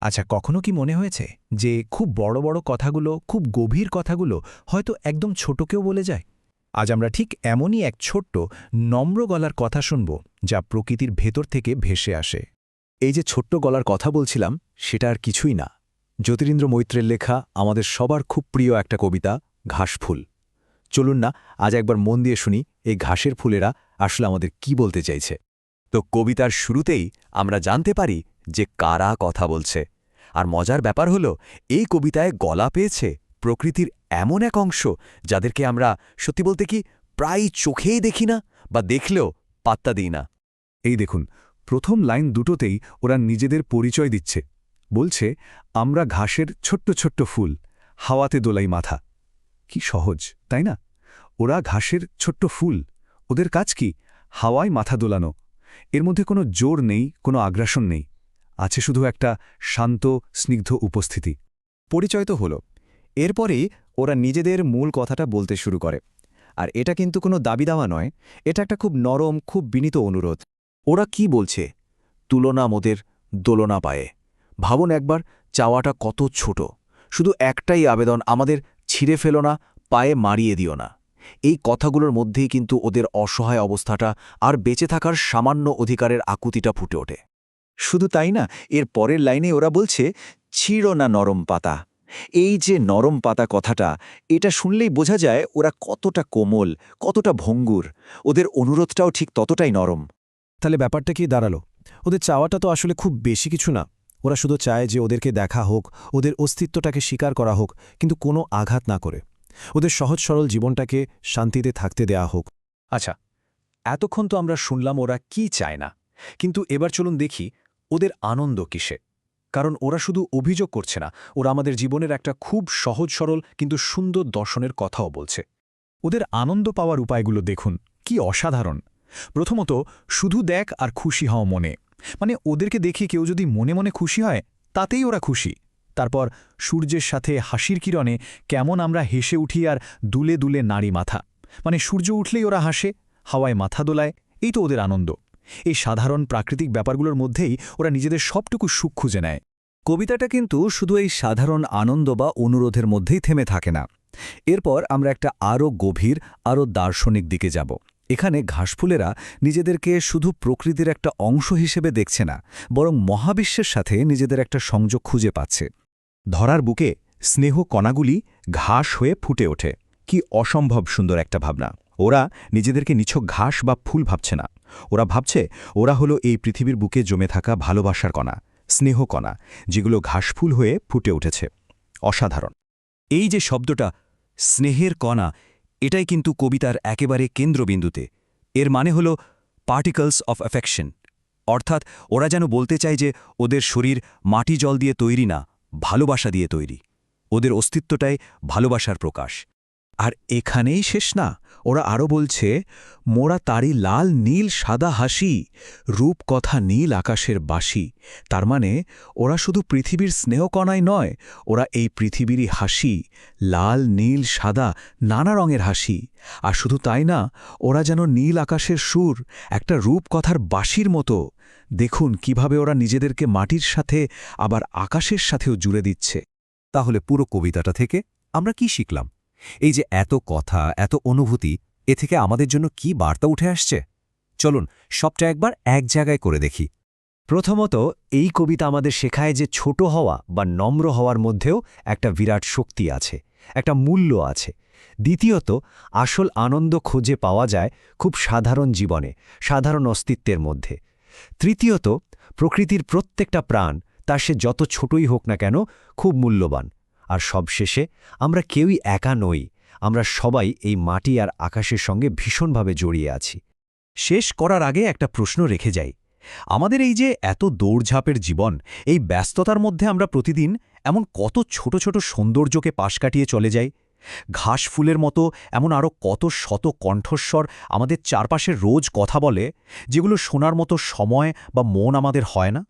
আচ্ছা, কখনো কি মনে হয়েছে যে খুব বড় বড় কথাগুলো, খুব গভীর কথাগুলো হয়তো একদম ছোটকেও বলে যায়? আজ আমরা ঠিক এমনই এক ছোট্ট, নম্র গলার কথা শুনব, যা প্রকৃতির ভেতর থেকে ভেসে আসে। এই যে ছোট্ট গলার কথা বলছিলাম, সেটা আর কিছুই না। জ্যোতিরিন্দ্র মৈত্রের লেখা আমাদের সবার খুব প্রিয় একটা কবিতা, ঘাসফুল। চলুন না আজ একবার মন দিয়ে শুনি এই ঘাসের ফুলেরা আসলে আমাদের কি বলতে চাইছে। তো কবিতার শুরুতেই আমরা জানতে পারি যে কারা কথা বলছে। আর মজার ব্যাপার হলো, এই কবিতায় গলা পেয়েছে প্রকৃতির এমন এক অংশ যাদেরকে আমরা সত্যি বলতে কি প্রায় চোখেই দেখি না, বা দেখলেও পাত্তা দিই না। এই দেখুন, প্রথম লাইন দুটোতেই ওরা নিজেদের পরিচয় দিচ্ছে। বলছে, আমরা ঘাসের ছোট্ট ছোট্ট ফুল, হাওয়াতে দোলাই মাথা। কি সহজ, তাই না? ওরা ঘাসের ছোট্ট ফুল, ওদের কাজ কি? হাওয়ায় মাথা দোলানো। এর মধ্যে কোনো জোর নেই, কোনো আগ্রাসন নেই, আছে শুধু একটা শান্ত স্নিগ্ধ উপস্থিতি। পরিচয় তো হলো, এরপরেই ওরা নিজেদের মূল কথাটা বলতে শুরু করে। আর এটা কিন্তু কোনো দাবি দাওয়া নয়, এটা একটা খুব নরম, খুব বিনীত অনুরোধ। ওরা কি বলছে? তুলনা মোদের দোলনা পায়ে। ভাবুন একবার, চাওয়াটা কত ছোট। শুধু একটাই আবেদন, আমাদের ছিঁড়ে ফেলো না, পায়ে মারিয়ে দিও না। এই কথাগুলোর মধ্যেই কিন্তু ওদের অসহায় অবস্থাটা আর বেঁচে থাকার সামান্য অধিকারের আকুতিটা ফুটে ওঠে। শুধু তাই না, এর পরের লাইনে ওরা বলছে, ছিঁড়ো না নরম পাতা। এই যে নরম পাতা কথাটা, এটা শুনলেই বোঝা যায় ওরা কতটা কোমল, কতটা ভঙ্গুর। ওদের অনুরোধটাও ঠিক ততটাই নরম। তাহলে ব্যাপারটা কি দাঁড়ালো? ওদের চাওয়াটা তো আসলে খুব বেশি কিছু না। ওরা শুধু চায় যে ওদেরকে দেখা হোক, ওদের অস্তিত্বটাকে স্বীকার করা হোক, কিন্তু কোনো আঘাত না করে। ওদের সহজ সরল জীবনটাকে শান্তিতে থাকতে দেয়া হোক। আচ্ছা, এতক্ষণ তো আমরা শুনলাম ওরা কি চায় না, কিন্তু এবার চলুন দেখি ওদের আনন্দ কিসে। কারণ ওরা শুধু অভিযোগ করছে না, ওরা আমাদের জীবনের একটা খুব সহজ সরল কিন্তু সুন্দর দর্শনের কথাও বলছে। ওদের আনন্দ পাওয়ার উপায়গুলো দেখুন, কি অসাধারণ। প্রথমত, শুধু দেখ আর খুশি হও মনে। মানে ওদেরকে দেখে কেউ যদি মনে মনে খুশি হয়, তাতেই ওরা খুশি। তারপর সূর্যের সাথে হাসির কিরণে কেমন আমরা হেসে উঠি আর দুলে দুলে নাড়ি মাথা। মানে সূর্য উঠলেই ওরা হাসে, হাওয়ায় মাথা দোলায়, এই তো ওদের আনন্দ। এই সাধারণ প্রাকৃতিক ব্যাপারগুলোর মধ্যেই ওরা নিজেদের সবটুকু সুখ খুঁজে নেয়। কবিতাটা কিন্তু শুধু এই সাধারণ আনন্দ বা অনুরোধের মধ্যেই থেমে থাকে না। এরপর আমরা একটা আরও গভীর, আরও দার্শনিক দিকে যাব। এখানে ঘাসফুলেরা নিজেদেরকে শুধু প্রকৃতির একটা অংশ হিসেবে দেখছে না, বরং মহাবিশ্বের সাথে নিজেদের একটা সংযোগ খুঁজে পাচ্ছে। ধরার বুকে স্নেহ কণাগুলি ঘাস হয়ে ফুটে ওঠে। কি অসম্ভব সুন্দর একটা ভাবনা। ওরা নিজেদেরকে নিছক ঘাস বা ফুল ভাবছে না। ওরা ভাবছে ওরা হলো এই পৃথিবীর বুকে জমে থাকা ভালোবাসার কণা, স্নেহ কণা, যেগুলো ঘাসফুল হয়ে ফুটে উঠেছে। অসাধারণ। এই যে শব্দটা স্নেহের কণা, এটাই কিন্তু কবিতার একেবারে কেন্দ্রবিন্দুতে। এর মানে হল পার্টিকলস অফ অ্যাফেকশন। অর্থাৎ ওরা যেন বলতে চায় যে ওদের শরীর মাটি জল দিয়ে তৈরি না, ভালোবাসা দিয়ে তৈরি। ওদের অস্তিত্বটাই ভালোবাসার প্রকাশ। আর এখানেই শেষ না, ওরা আরও বলছে, মোরা তারি লাল নীল সাদা হাসি, রূপ কথা নীল আকাশের বাসি। তার মানে ওরা শুধু পৃথিবীর স্নেহকণাই নয়, ওরা এই পৃথিবীরই হাসি, লাল নীল সাদা নানা রঙের হাসি। আর শুধু তাই না, ওরা যেন নীল আকাশের সুর, একটা রূপকথার বাঁশির মতো। দেখুন কিভাবে ওরা নিজেদেরকে মাটির সাথে আবার আকাশের সাথেও জুড়ে দিচ্ছে। তাহলে পুরো কবিতাটা থেকে আমরা কি শিখলাম? এই যে এত কথা, এত অনুভূতি, এ থেকে আমাদের জন্য কি বার্তা উঠে আসছে? চলুন সবটা একবার এক জায়গায় করে দেখি। প্রথমত, এই কবিতা আমাদের শেখায় যে ছোট হওয়া বা নম্র হওয়ার মধ্যেও একটা বিরাট শক্তি আছে, একটা মূল্য আছে। দ্বিতীয়ত, আসল আনন্দ খুঁজে পাওয়া যায় খুব সাধারণ জীবনে, সাধারণ অস্তিত্বের মধ্যে। তৃতীয়ত, প্রকৃতির প্রত্যেকটা প্রাণ, তার সে যত ছোটই হোক না কেন, খুব মূল্যবান। আর সবশেষে, আমরা কেউই একা নই, আমরা সবাই এই মাটি আর আকাশের সঙ্গে ভীষণভাবে জড়িয়ে আছি। শেষ করার আগে একটা প্রশ্ন রেখে যাই। আমাদের এই যে এত দৌড়ঝাঁপের জীবন, এই ব্যস্ততার মধ্যে আমরা প্রতিদিন এমন কত ছোট ছোট সৌন্দর্যকে পাশ কাটিয়ে চলে যাই। ঘাস ফুলের মতো এমন আরও কত শত কণ্ঠস্বর আমাদের চারপাশে রোজ কথা বলে, যেগুলো শোনার মতো সময় বা মন আমাদের হয় না।